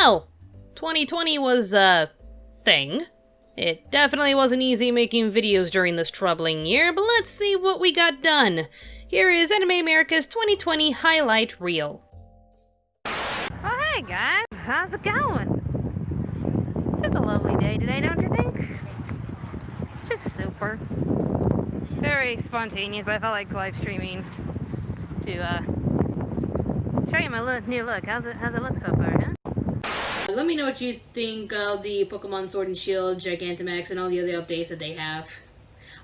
Well, 2020 was a thing. It definitely wasn't easy making videos during this troubling year, but let's see what we got done. Here is Anime America's 2020 highlight reel. Oh hey guys, how's it going? It's just a lovely day today, don't you think? It's just super. Very spontaneous, but I felt like live streaming to show you my new look. How's it look so far, huh? Let me know what you think of the Pokemon Sword and Shield, Gigantamax, and all the other updates that they have.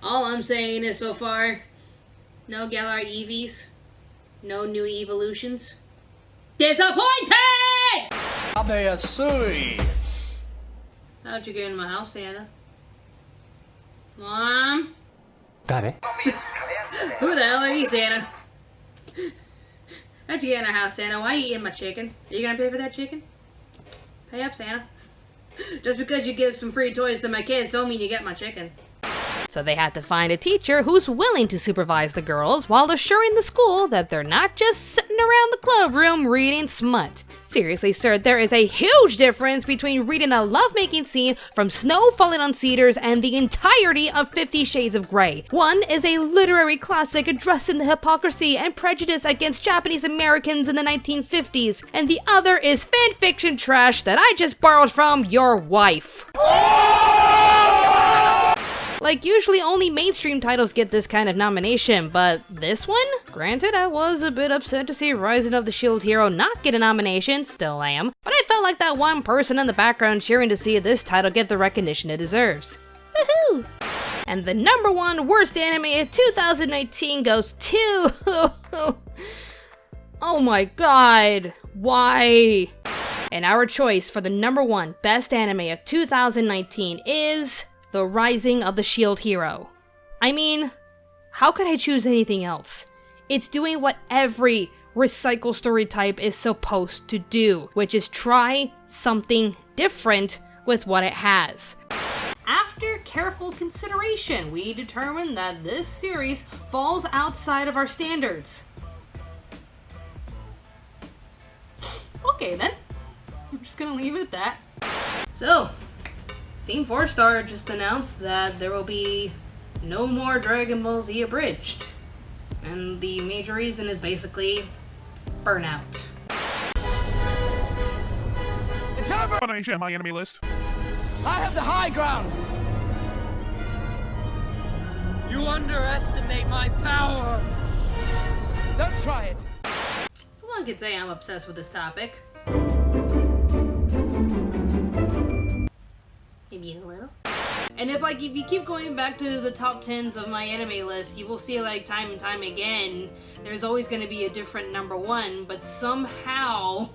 All I'm saying is so far, no Galar Eevees, no new evolutions. Disappointed! How'd you get in my house, Santa? Mom? Dare? Who the hell are you, Santa? How'd you get in our house, Santa? Why are you eating my chicken? Are you gonna pay for that chicken? Pay up, Santa. Just because you give some free toys to my kids don't mean you get my chicken. So they had to find a teacher who's willing to supervise the girls while assuring the school that they're not just sitting around the club room reading smut. Seriously, sir, there is a huge difference between reading a lovemaking scene from Snow Falling on Cedars and the entirety of 50 Shades of Grey. One is a literary classic addressing the hypocrisy and prejudice against Japanese Americans in the 1950s, and the other is fanfiction trash that I just borrowed from your wife. Like, usually only mainstream titles get this kind of nomination, but this one? Granted, I was a bit upset to see Rising of the Shield Hero not get a nomination, still am, but I felt like that one person in the background cheering to see this title get the recognition it deserves. Woohoo! And the #1 worst anime of 2019 goes to... oh my god, why? And our choice for the #1 best anime of 2019 is... The Rising of the Shield Hero. I mean, how could I choose anything else? It's doing what every recycle story type is supposed to do, which is try something different with what it has. After careful consideration, we determined that this series falls outside of our standards. Okay then, I'm just gonna leave it at that. So, Team 4-Star just announced that there will be no more Dragon Ball Z Abridged. And the major reason is basically burnout. It's over! On my enemy list. I have the high ground! You underestimate my power! Don't try it! So one could say I'm obsessed with this topic. Maybe a little. And if you keep going back to the top 10s of my anime list, you will see time and time again, there's always going to be a different #1, but somehow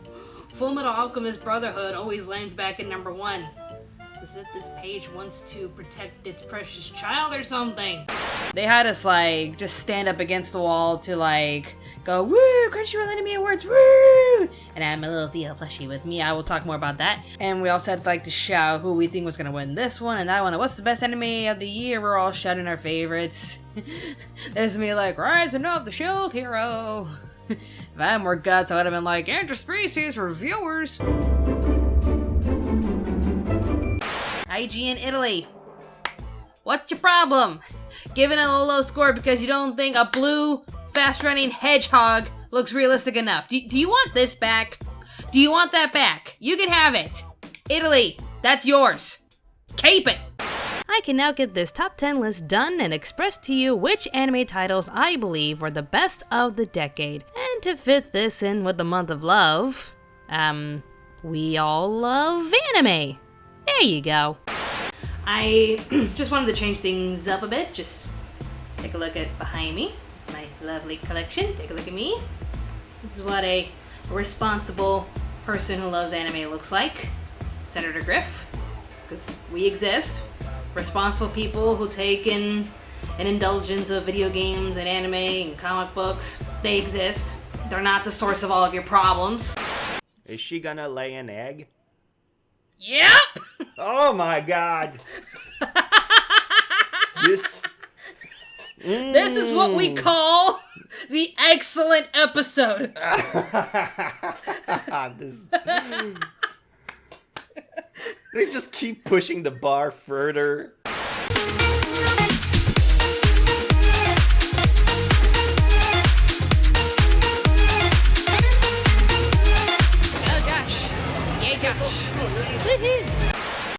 Fullmetal Alchemist Brotherhood always lands back at #1. As if this page wants to protect its precious child or something. They had us just stand up against the wall to go, woo, Crunchyroll Anime Awards, woo! And I have my little Theo plushie with me. I will talk more about that. And we also had to shout who we think was gonna win this one and that one. And what's the best anime of the year? We're all shouting our favorites. There's me Rising of the Shield Hero. If I had more guts, I would have been interspecies for viewers. IGN Italy. What's your problem? Giving it a low score because you don't think a blue, fast-running hedgehog looks realistic enough. Do you want this back? Do you want that back? You can have it. Italy, that's yours. Keep it. I can now get this top 10 list done and express to you which anime titles I believe were the best of the decade. And to fit this in with the month of love, we all love anime. There you go. I just wanted to change things up a bit. Just take a look at behind me. It's my lovely collection. Take a look at me. This is what a responsible person who loves anime looks like. Senator Griff, because we exist. Responsible people who take in an indulgence of video games and anime and comic books. They exist. They're not the source of all of your problems. Is she gonna lay an egg? Yep! Oh my god! This is what we call the excellent episode. They just keep pushing the bar further.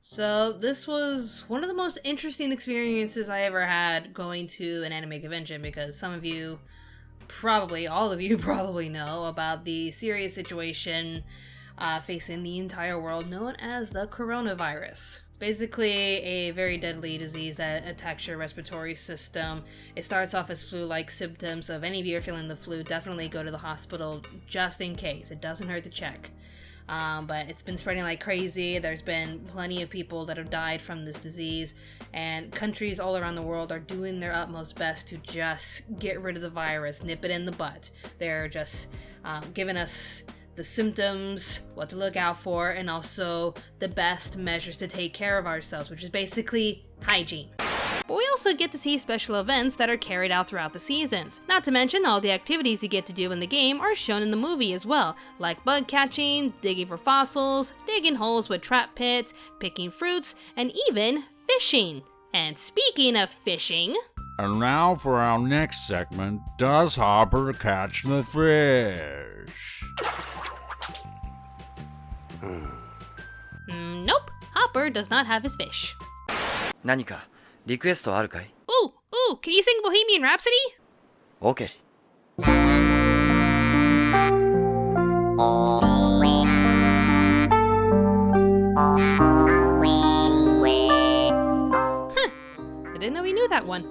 So this was one of the most interesting experiences I ever had going to an anime convention, because some of you, probably all of you probably know about the serious situation facing the entire world known as the coronavirus. It's basically a very deadly disease that attacks your respiratory system. It starts off as flu-like symptoms, so if any of you are feeling the flu, definitely go to the hospital just in case. It doesn't hurt to check. But it's been spreading like crazy. There's been plenty of people that have died from this disease, and countries all around the world are doing their utmost best to just get rid of the virus, nip it in the butt. They're just giving us the symptoms, what to look out for, and also the best measures to take care of ourselves, which is basically hygiene. But we also get to see special events that are carried out throughout the seasons. Not to mention all the activities you get to do in the game are shown in the movie as well, like bug catching, digging for fossils, digging holes with trap pits, picking fruits, and even fishing. And speaking of fishing... And now for our next segment, does Hopper catch the fish? Nope, Hopper does not have his fish. 何かリクエストあるかい? Ooh, can you sing Bohemian Rhapsody? OK. I didn't know he knew that one.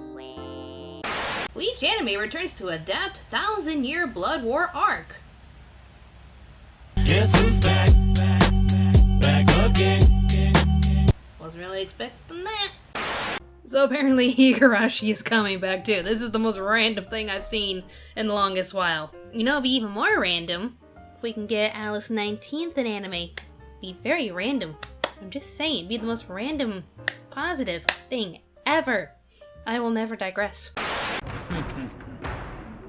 Bleach Anime returns to adapt 1,000-Year Blood War arc. Guess who's back? Back again. Wasn't really expecting that. So apparently Higurashi is coming back too. This is the most random thing I've seen in the longest while. You know, it'd be even more random if we can get Alice 19th in anime. Be very random. I'm just saying, be the most random, positive thing ever. I will never digress.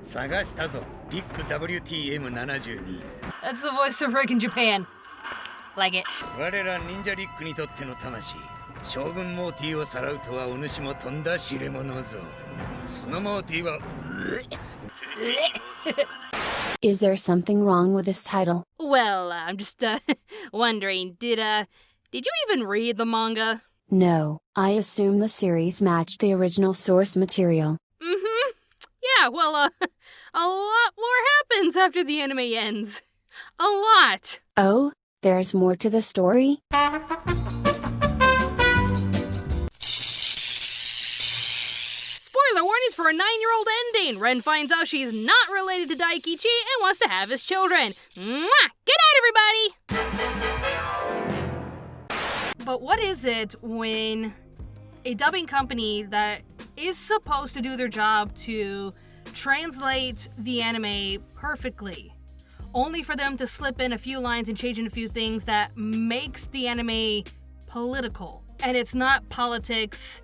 探したぞ。リック WTM72。 That's the voice of Rick in Japan. Like it. 我ら忍者リックにとっての魂。将軍モーティをさらうとはお主もとんだ知れ者ぞ。そのモーティは。Is there something wrong with this title? Well, I'm just wondering, did you even read the manga? No, I assume the series matched the original source material. Mm-hmm. Yeah, well, a lot more happens after the anime ends. A lot. Oh, there's more to the story? Spoiler warnings for a 9-year-old ending. Ren finds out she's not related to Daikichi and wants to have his children. Mwah! Good night, everybody! But what is it when a dubbing company that is supposed to do their job to translate the anime perfectly, only for them to slip in a few lines and change in a few things that makes the anime political? And it's not politics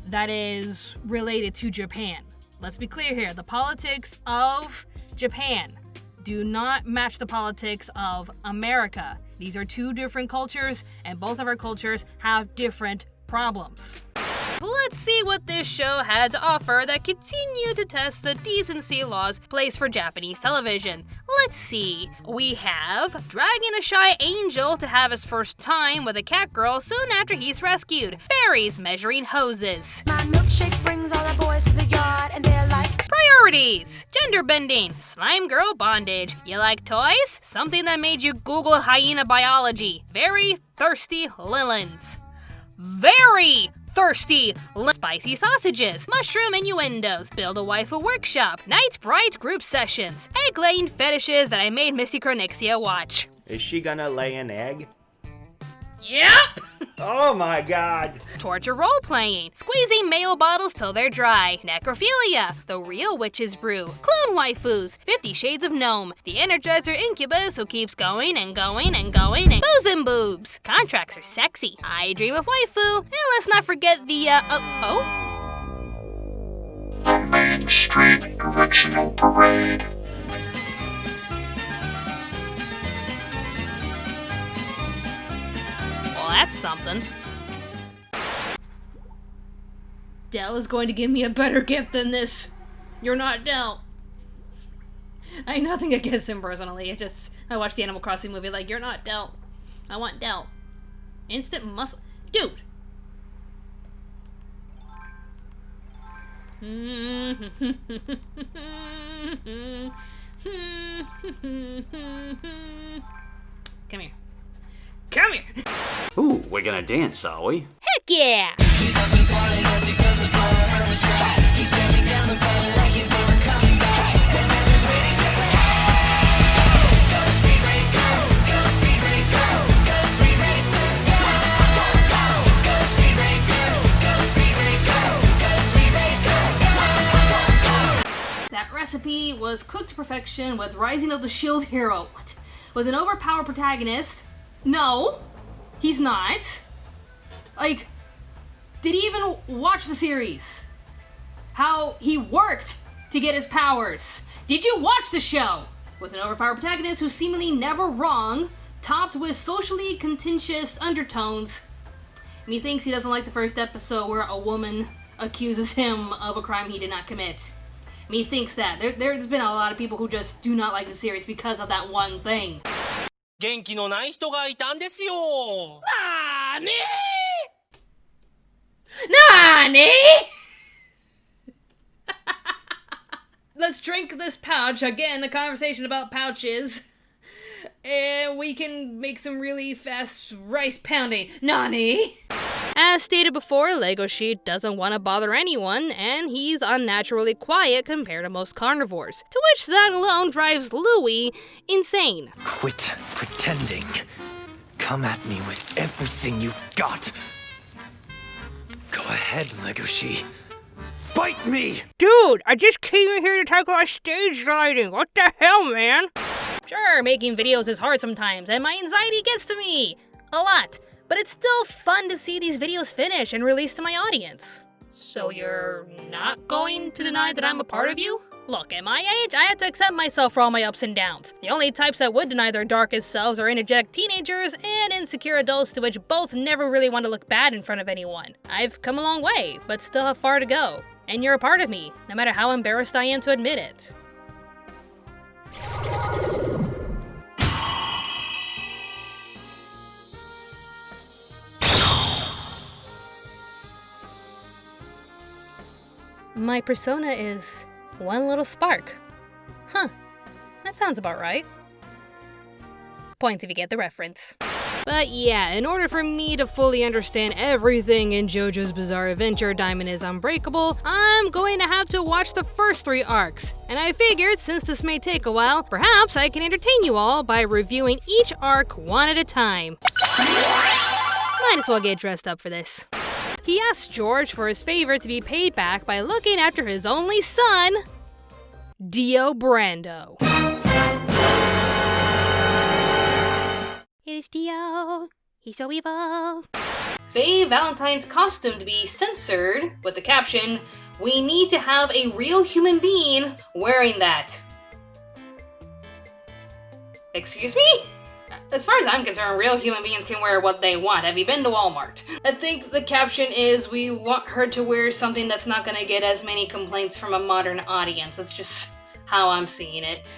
that is related to Japan. Let's be clear here. The politics of Japan do not match the politics of America. These are two different cultures, and both of our cultures have different problems. Let's see what this show had to offer that continue to test the decency laws placed for Japanese television. Let's see. We have dragging a shy angel to have his first time with a cat girl soon after he's rescued. Fairies measuring hoses. My milkshake brings all the boys to the yard and they're like, priorities. Gender bending. Slime girl bondage. You like toys? Something that made you Google hyena biology. Very thirsty lilins. Very thirsty, spicy sausages, mushroom innuendos, build a waifu workshop, night bright group sessions, egg-laying fetishes that I made Misty Chronixia watch. Is she gonna lay an egg? Yep! Oh my god! Torture role-playing, squeezing mayo bottles till they're dry, necrophilia, the real witch's brew, clone waifus, 50 Shades of Gnome, the Energizer incubus who keeps going and going and going, and booze and boobs. Contracts are sexy. I dream of waifu, and let's not forget the, The Main Street Correctional Parade. Well, That's something. Dell is going to give me a better gift than this. You're not Dell. I have nothing against him personally. I watched the Animal Crossing movie like, you're not Dell. I want Dell. Instant muscle. Dude! Come here. Come here! Ooh, we're gonna dance, are we? Heck yeah! That recipe was cooked to perfection with Rising of the Shield Hero. What? Was an overpowered protagonist? No, he's not. Like, did he even watch the series? How he worked to get his powers? Did you watch the show? With an overpowered protagonist who's seemingly never wrong, topped with socially contentious undertones. Methinks he doesn't like the first episode where a woman accuses him of a crime he did not commit. Methinks that. There's been a lot of people who just do not like the series because of that one thing. 元気のない人がいたんですよ。なーにーなーにLet's drink this pouch. Again, a conversation about pouches. And we can make some really fast rice pounding. Nani? As stated before, Legoshi doesn't want to bother anyone, and he's unnaturally quiet compared to most carnivores. To which that alone drives Louie insane. Quit pretending. Come at me with everything you've got. Go ahead, Legoshi. Bite me! Dude, I just came in here to talk about stage lighting. What the hell, man? Sure, making videos is hard sometimes, and my anxiety gets to me. A lot. But it's still fun to see these videos finish and released to my audience. So you're not going to deny that I'm a part of you? Look, at my age, I have to accept myself for all my ups and downs. The only types that would deny their darkest selves are energetic teenagers and insecure adults to which both never really want to look bad in front of anyone. I've come a long way, but still have far to go. And you're a part of me, no matter how embarrassed I am to admit it. My persona is one little spark. Huh, that sounds about right. Points if you get the reference. But yeah, in order for me to fully understand everything in JoJo's Bizarre Adventure Diamond is Unbreakable, I'm going to have to watch the first 3 arcs. And I figured, since this may take a while, perhaps I can entertain you all by reviewing each arc one at a time. Might as well get dressed up for this. He asked George for his favor to be paid back by looking after his only son, Dio Brando. It is Dio. He's so evil. Faye Valentine's costume to be censored with the caption, "We need to have a real human being wearing that." Excuse me? As far as I'm concerned, real human beings can wear what they want. Have you been to Walmart? I think the caption is, we want her to wear something that's not gonna get as many complaints from a modern audience. That's just how I'm seeing it.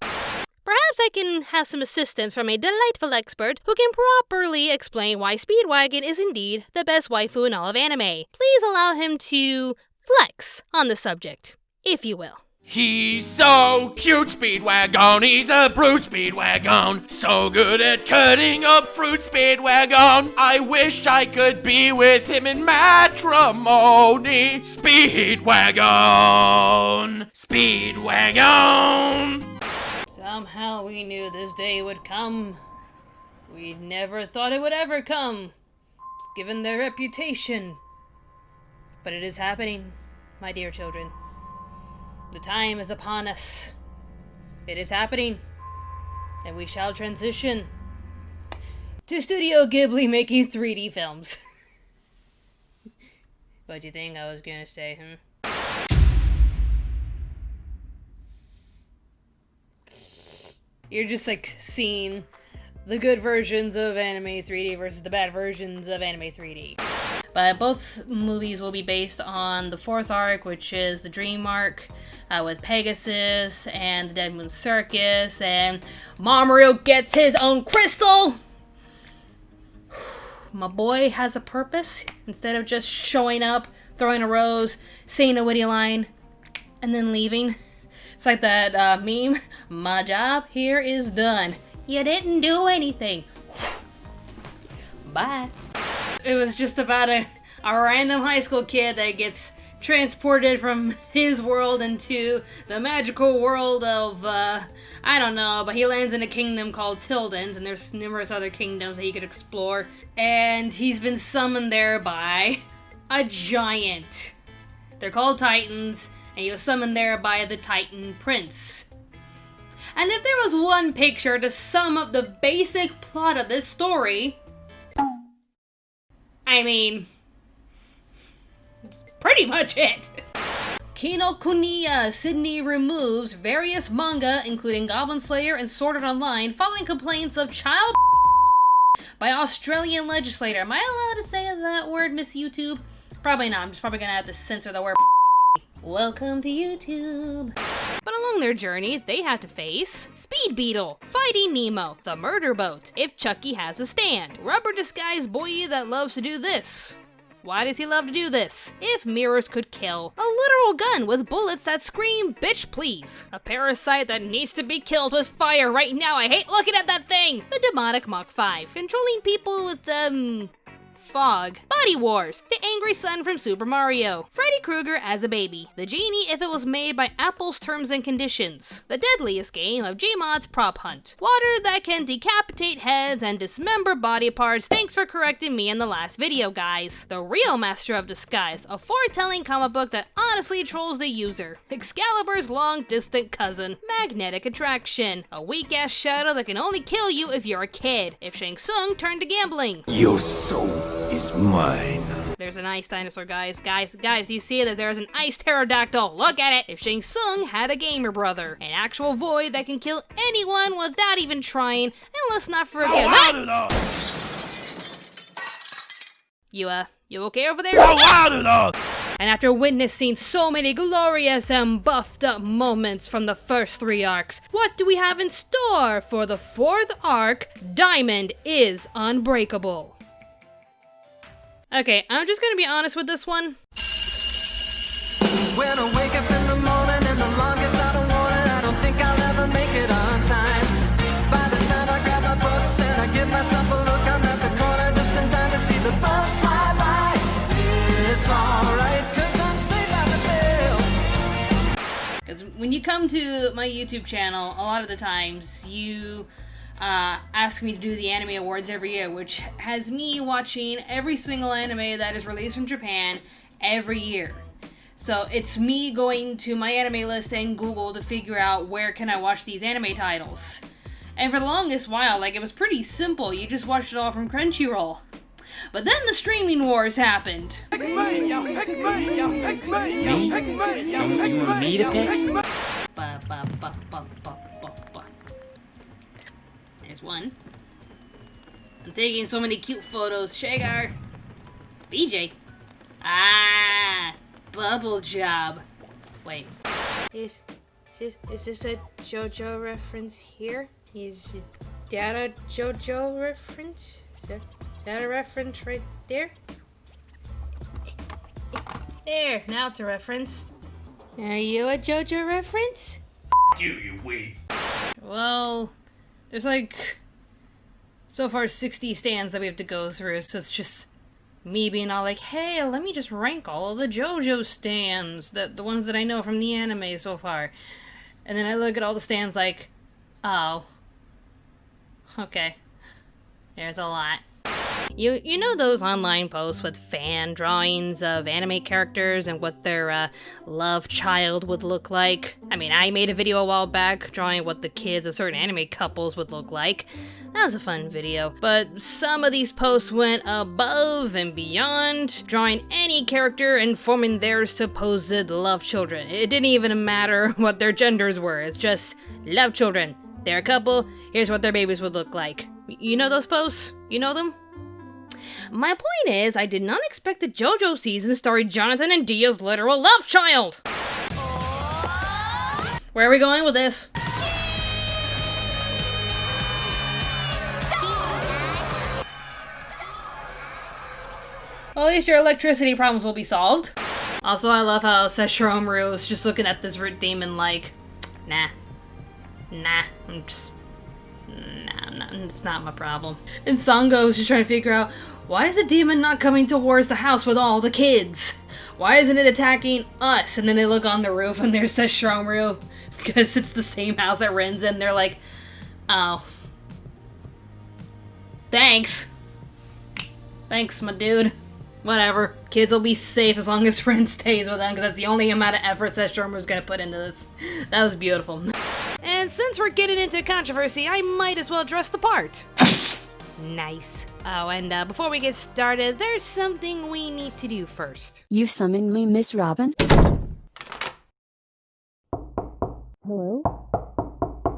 Perhaps I can have some assistance from a delightful expert who can properly explain why Speedwagon is indeed the best waifu in all of anime. Please allow him to flex on the subject, if you will. He's so cute, Speedwagon. He's a brute, Speedwagon. So good at cutting up fruit, Speedwagon. I wish I could be with him in matrimony. Speedwagon. Speedwagon. Somehow we knew this day would come. We never thought it would ever come, given their reputation. But it is happening, my dear children. The time is upon us. It is happening, and we shall transition to Studio Ghibli making 3D films. What'd you think I was gonna say, You're just like seeing the good versions of anime 3D versus the bad versions of anime 3D. But both movies will be based on the 4th arc, which is the Dream arc, with Pegasus and the Dead Moon Circus, and Mamoru gets his own crystal! My boy has a purpose, instead of just showing up, throwing a rose, saying a witty line, and then leaving. It's like that meme, my job here is done. You didn't do anything. Bye. It was just about a random high school kid that gets transported from his world into the magical world of, I don't know, but he lands in a kingdom called Tildens, and there's numerous other kingdoms that he could explore, and he's been summoned there by a giant. They're called Titans, and he was summoned there by the Titan Prince. And if there was one picture to sum up the basic plot of this story, I mean, that's pretty much it. Kinokuniya Sydney removes various manga, including Goblin Slayer and Sword Art Online, following complaints of child by Australian legislator. Am I allowed to say that word, Miss YouTube? Probably not. I'm just probably gonna have to censor the word. Welcome to YouTube. But along their journey, they have to face Speed Beetle, Fighting Nemo, the Murder Boat, If Chucky Has a Stand, Rubber Disguised Boy That Loves to Do This. Why does he love to do this? If Mirrors Could Kill, a literal gun with bullets that scream, bitch please. A parasite that needs to be killed with fire right now, I hate looking at that thing! The Demonic Mach 5, controlling people with, fog. Body Wars, the angry son from Super Mario. Freddy Krueger as a baby. The genie if it was made by Apple's terms and conditions. The deadliest game of Gmod's Prop Hunt. Water that can decapitate heads and dismember body parts. Thanks for correcting me in the last video, guys. The real Master of Disguise, a foretelling comic book that honestly trolls the user. Excalibur's long distant cousin. Magnetic Attraction, a weak ass shadow that can only kill you if you're a kid. If Shang Tsung turned to gambling. Your soul is mine. There's an ice dinosaur, guys. Guys, do you see that there's an ice pterodactyl? Look at it! If Shang Tsung had a gamer brother. An actual void that can kill anyone without even trying. And let's not forget that. You okay over there? And after witnessing so many glorious and buffed up moments from the first 3 arcs, what do we have in store for the 4th arc, Diamond is Unbreakable? Okay, I'm just gonna be honest with this one. When I wake up in the morning and the alarm gets out of warning, I don't think I'll ever make it on time. By the time I grab my books and I give myself a look, I'm at the corner just in time to see the bus fly by. It's alright, cause I'm safe out of bail. Because when you come to my YouTube channel, a lot of the times you ask me to do the Anime Awards every year, which has me watching every single anime that is released from Japan every year. So it's me going to my anime list and Google to figure out where can I watch these anime titles. And for the longest while, like, it was pretty simple. You just watched it all from Crunchyroll. But then the streaming wars happened. Me? You want me to pick? There's one. I'm taking so many cute photos. Shagar. BJ. Ah, Bubble Job. Wait. Is this a JoJo reference here? Is that a JoJo reference? Is that a reference right there? There, now it's a reference. Are you a JoJo reference? You weeb. Well, there's like, so far 60 stands that we have to go through, so it's just me being all like, hey, let me just rank all of the JoJo stands, the ones that I know from the anime so far. And then I look at all the stands like, oh, okay, there's a lot. You know those online posts with fan drawings of anime characters and what their love child would look like? I mean, I made a video a while back drawing what the kids of certain anime couples would look like. That was a fun video. But some of these posts went above and beyond, drawing any character and forming their supposed love children. It didn't even matter what their genders were. It's just love children. They're a couple, here's what their babies would look like. You know those posts? You know them? My point is, I did not expect the JoJo season starring Jonathan and Dia's literal love child. Where are we going with this? Well, at least your electricity problems will be solved. Also, I love how Sesshomaru is just looking at this root demon like, nah, it's not my problem. And Sango is just trying to figure out, why is the demon not coming towards the house with all the kids? Why isn't it attacking us? And then they look on the roof and there's Sesshomaru, because it's the same house that Ren's in. They're like, oh. Thanks, my dude. Whatever. Kids will be safe as long as Ren stays with them, because that's the only amount of effort Sesshomaru's gonna put into this. That was beautiful. And since we're getting into controversy, I might as well dress the part. Nice. Oh, and before we get started, there's something we need to do first. You summoned me, Miss Robyn? Hello?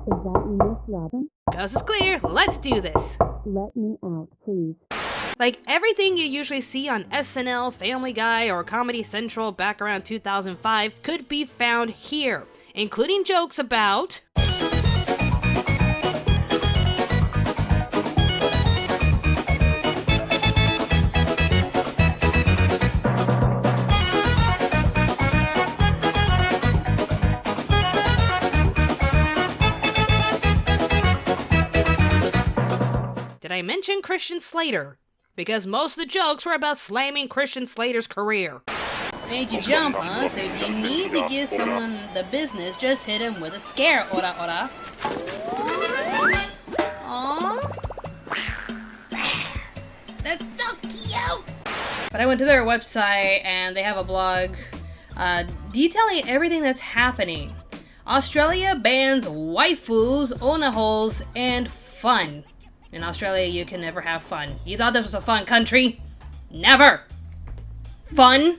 Is that you, Miss Robyn? Coast is clear. Let's do this. Let me out, please. Like everything you usually see on SNL, Family Guy, or Comedy Central back around 2005 could be found here, including jokes about... Did I mention Christian Slater? Because most of the jokes were about slamming Christian Slater's career. Made you jump, huh? So if you need to give someone the business, just hit him with a scare. Ora, ora. Aww. That's so cute! But I went to their website and they have a blog detailing everything that's happening. Australia bans waifus, onaholes, and fun. In Australia, you can never have fun. You thought this was a fun country? Never! Fun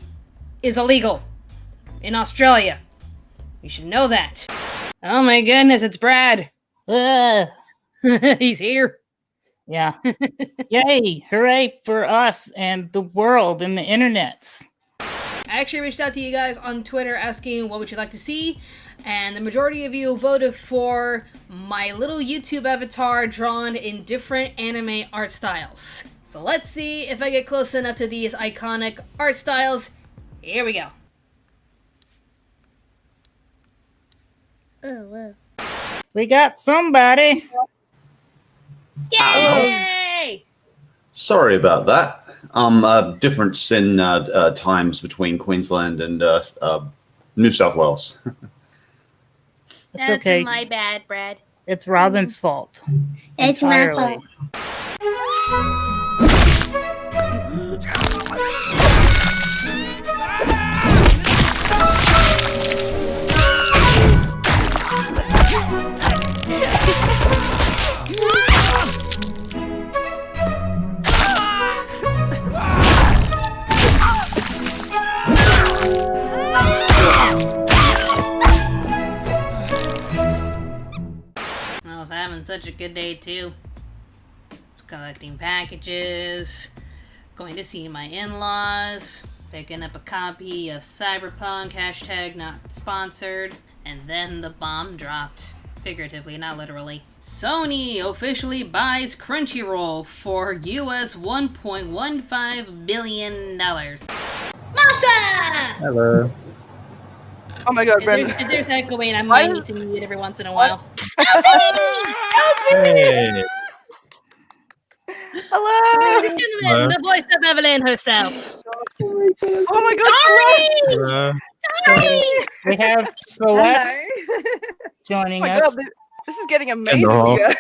is illegal. In Australia. You should know that. Oh my goodness, it's Brad. He's here. Yeah. Yay! Hooray for us and the world and the internets. I actually reached out to you guys on Twitter asking what would you like to see, and the majority of you voted for my little YouTube avatar drawn in different anime art styles. So let's see if I get close enough to these iconic art styles. Here we go. Oh, We got somebody. Yay! Sorry about that. Difference in times between Queensland and New South Wales. It's okay. my bad, Brad. It's Robyn's fault. It's entirely. my fault. I was having such a good day too. Collecting packages, going to see my in-laws, picking up a copy of Cyberpunk, hashtag not sponsored, and then the bomb dropped. Figuratively, not literally. Sony officially buys Crunchyroll for US $1.15 billion. Masa! Hello. Oh my god, Brandon. If there's echoing, I might need to mute every once in a while. Hey. Hello! Ladies and gentlemen, the voice of Evelyn herself. Oh my god, Tori! We have Celeste joining Oh my us. god, this is getting amazing. Hello. Yeah.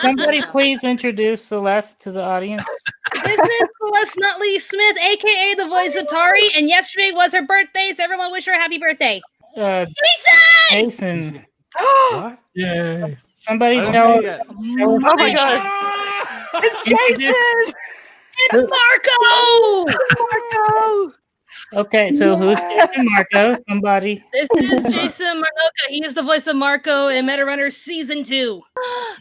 Somebody please introduce Celeste to the audience. This is Celeste Nutley Smith, aka the voice of Tari, and yesterday was her birthday, so everyone wish her a happy birthday. Jason! What? Yay. Somebody I don't tell see it. Oh my god. It's Jason! It's Marco! Marco! Okay, so who's Jason Marco? Somebody. This is Jason Marnoka. He is the voice of Marco in Meta Runner Season 2.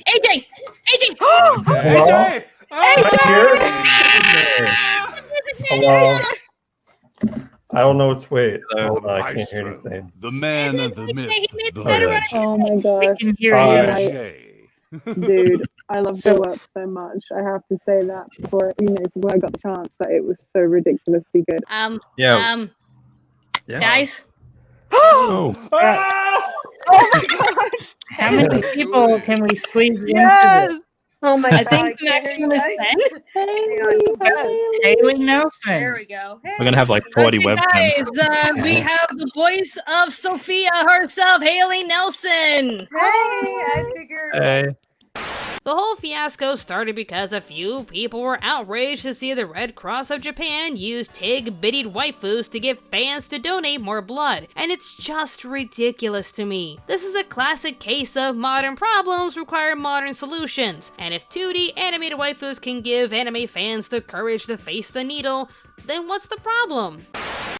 AJ! AJ! AJ! Hello. I don't know what's wait. Hold on, I can't hear Maestro, anything. The man, the myth, the Oh my We god. can hear you. Dude, I love the work so much. I have to say that before I got the chance that it was so ridiculously good. Yeah. Guys? Oh. Oh my gosh! How many people can we squeeze Yes! into this? Oh my I god. think the maximum is 10. Haley Nelson. There we go. We're gonna have like 40 Okay, webcams. guys, we have the voice of Sophia herself, Haley Nelson. Hey, I figured. Hey. The whole fiasco started because a few people were outraged to see the Red Cross of Japan use TIG-biddied waifus to get fans to donate more blood, and it's just ridiculous to me. This is a classic case of modern problems require modern solutions, and if 2D animated waifus can give anime fans the courage to face the needle, then what's the problem?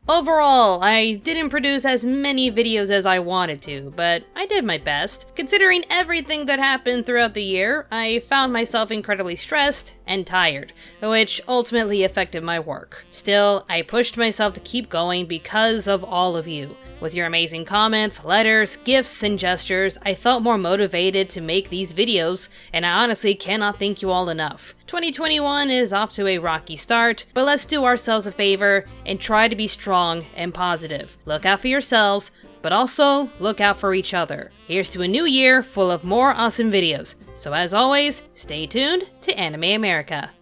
Overall, I didn't produce as many videos as I wanted to, but I did my best. Considering everything that happened throughout the year, I found myself incredibly stressed and tired, which ultimately affected my work. Still, I pushed myself to keep going because of all of you. With your amazing comments, letters, gifts, and gestures, I felt more motivated to make these videos, and I honestly cannot thank you all enough. 2021 is off to a rocky start, but let's do ourselves a favor and try to be strong and positive. Look out for yourselves, but also look out for each other. Here's to a new year full of more awesome videos. So as always, stay tuned to Anime America.